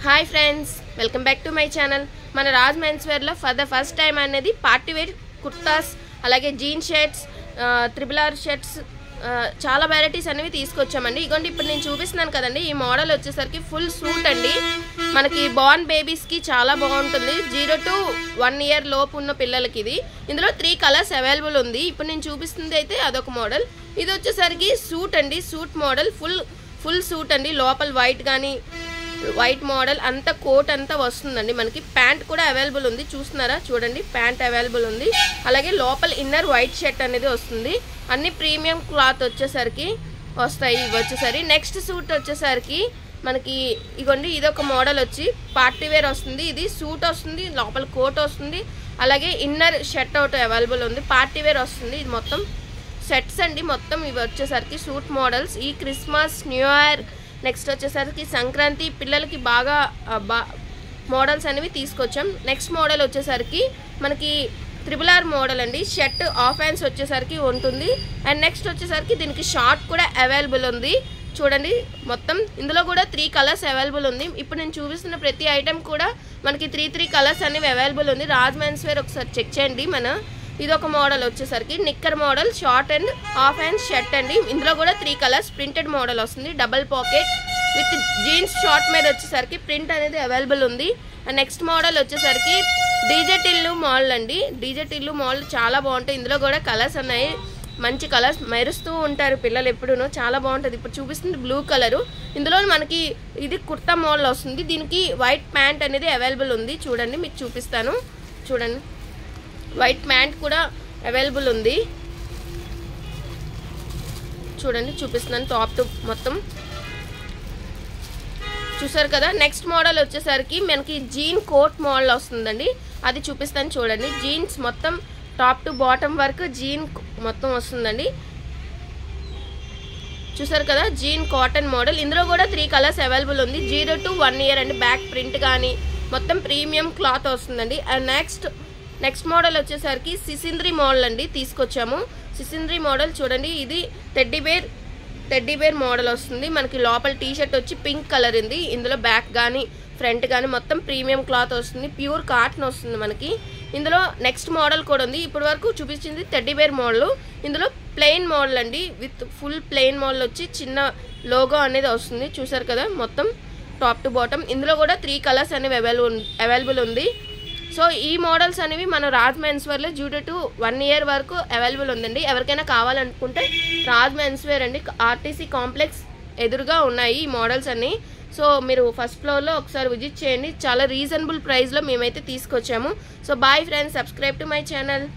Hi friends, welcome back to my channel. మన Raj men's వేర్లో for the first time అనేది party wear kurtas, అలాగే jean shirts, triple shirts, చాలా varieties అనేవి తీసుకొచ్చామండి. ఇగోండి ఇప్పుడు నేను చూపిస్తున్నాను కదండి, ఈ మోడల్ వచ్చేసరికి ఫుల్ సూట్ అండి. మనకి బార్న్ బేబీస్కి చాలా బాగుంటుంది. 0 to 1 year లోపు ఉన్న పిల్లలకి ఇది. ఇందులో 3 కలర్స్ అవైలబుల్ ఉంది. ఇప్పుడు నేను చూపిస్తుంది అయితే అదొక మోడల్. ఇది వచ్చేసరికి సూట్ అండి, సూట్ మోడల్, ఫుల్ సూట్ అండి. లోపల వైట్ మోడల్ అంతా కోట్ అంతా వస్తుందండి. మనకి ప్యాంట్ కూడా అవైలబుల్ ఉంది, చూస్తున్నారా చూడండి, ప్యాంట్ అవైలబుల్ ఉంది. అలాగే లోపల ఇన్నర్ వైట్ షర్ట్ అనేది వస్తుంది. అన్ని ప్రీమియం క్లాత్ వచ్చేసరికి వస్తాయి. ఇవి వచ్చేసరికి నెక్స్ట్ సూట్ వచ్చేసరికి మనకి ఇగోండి ఇదొక మోడల్ వచ్చి పార్టీ వేర్ వస్తుంది. ఇది సూట్ వస్తుంది, లోపల కోట్ వస్తుంది, అలాగే ఇన్నర్ షర్ట్ అవుట్ అవైలబుల్ ఉంది. పార్టీ వేర్ వస్తుంది. ఇది మొత్తం సెట్స్ అండి. మొత్తం ఇవి వచ్చేసరికి సూట్ మోడల్స్. ఈ క్రిస్మస్, న్యూ ఇయర్, నెక్స్ట్ వచ్చేసరికి సంక్రాంతి పిల్లలకి బాగా మోడల్స్ అనేవి తీసుకొచ్చాం. నెక్స్ట్ మోడల్ వచ్చేసరికి మనకి త్రిబుల్ మోడల్ అండి. షర్ట్ ఆఫ్ హ్యాండ్స్ వచ్చేసరికి ఉంటుంది. అండ్ నెక్స్ట్ వచ్చేసరికి దీనికి షార్ట్ కూడా అవైలబుల్ ఉంది. చూడండి మొత్తం ఇందులో కూడా 3 కలర్స్ అవైలబుల్ ఉంది. ఇప్పుడు నేను చూపిస్తున్న ప్రతి ఐటెం కూడా మనకి 3 కలర్స్ అనేవి అవైలబుల్ ఉంది. రాజ్ మెన్స్ వేర్ ఒకసారి చెక్ చేయండి. ఇదొక మోడల్ వచ్చేసరికి knicker model, short and half hand shirt అండి. ఇందులో కూడా 3 కలర్స్ ప్రింటెడ్ మోడల్ వస్తుంది. Double pocket with jeans short మీద వచ్చేసరికి ప్రింట్ అనేది అవైలబుల్ ఉంది. అండ్ నెక్స్ట్ మోడల్ వచ్చేసరికి డీజే టిల్లు మోడల్ అండి. డీజే టిల్లు మోడల్ చాలా బాగుంటాయి. ఇందులో కూడా కలర్స్ ఉన్నాయి, మంచి కలర్స్, మెరుస్తూ ఉంటారు పిల్లలు ఎప్పుడూ, చాలా బాగుంటుంది. ఇప్పుడు చూపిస్తుంది బ్లూ కలరు. ఇందులో మనకి ఇది కుర్తా మోడల్ వస్తుంది. దీనికి వైట్ ప్యాంట్ అనేది అవైలబుల్ ఉంది. చూడండి మీకు చూపిస్తాను, చూడండి వైట్ ప్యాంట్ కూడా అవైలబుల్ ఉంది. చూడండి చూపిస్తున్నాను టాప్ టు మొత్తం, చూసారు కదా. నెక్స్ట్ మోడల్ వచ్చేసరికి మనకి జీన్ కోట్ మోడల్ వస్తుందండి. అది చూపిస్తాను చూడండి. జీన్స్ మొత్తం టాప్ టు బాటమ్ వరకు జీన్ మొత్తం వస్తుందండి. చూసారు కదా, జీన్ కాటన్ మోడల్. ఇందులో కూడా 3 కలర్స్ అవైలబుల్ ఉంది. 0 to 1 year అండి. బ్యాక్ ప్రింట్ కానీ మొత్తం ప్రీమియం క్లాత్ వస్తుందండి. అండ్ నెక్స్ట్ మోడల్ వచ్చేసరికి సిసింద్రి మోడల్ అండి తీసుకొచ్చాము. సిసింద్రి మోడల్ చూడండి, ఇది టెడ్డీ బేర్ మోడల్ వస్తుంది. మనకి లోపల టీ షర్ట్ వచ్చి పింక్ కలర్ ఉంది. ఇందులో బ్యాక్ కానీ ఫ్రంట్ కానీ మొత్తం ప్రీమియం క్లాత్ వస్తుంది. ప్యూర్ కాటన్ వస్తుంది మనకి. ఇందులో నెక్స్ట్ మోడల్ కూడా ఉంది. ఇప్పటి వరకు చూపించింది టెడ్డీ బేర్ మోడల్. ఇందులో ప్లెయిన్ మోడల్ అండి, విత్ ఫుల్ ప్లెయిన్ మోడల్ వచ్చి చిన్న లోగో అనేది వస్తుంది. చూసారు కదా మొత్తం టాప్ టు బాటమ్. ఇందులో కూడా 3 కలర్స్ అనేవి అవైలబుల్ ఉంది. సో ఈ మోడల్స్ అనేవి మన రాజ్ మెన్స్ వేర్లో 0 to 1 year వరకు అవైలబుల్ ఉందండి. ఎవరికైనా కావాలనుకుంటే రాజ్ మెన్స్ వేర్ అండి, ఆర్టీసీ కాంప్లెక్స్ ఎదురుగా ఉన్నాయి ఈ మోడల్స్ అన్నీ. సో మీరు ఫస్ట్ ఫ్లోర్లో ఒకసారి విజిట్ చేయండి. చాలా రీజనబుల్ ప్రైస్లో మేమైతే తీసుకొచ్చాము. So bye friends, subscribe to my channel.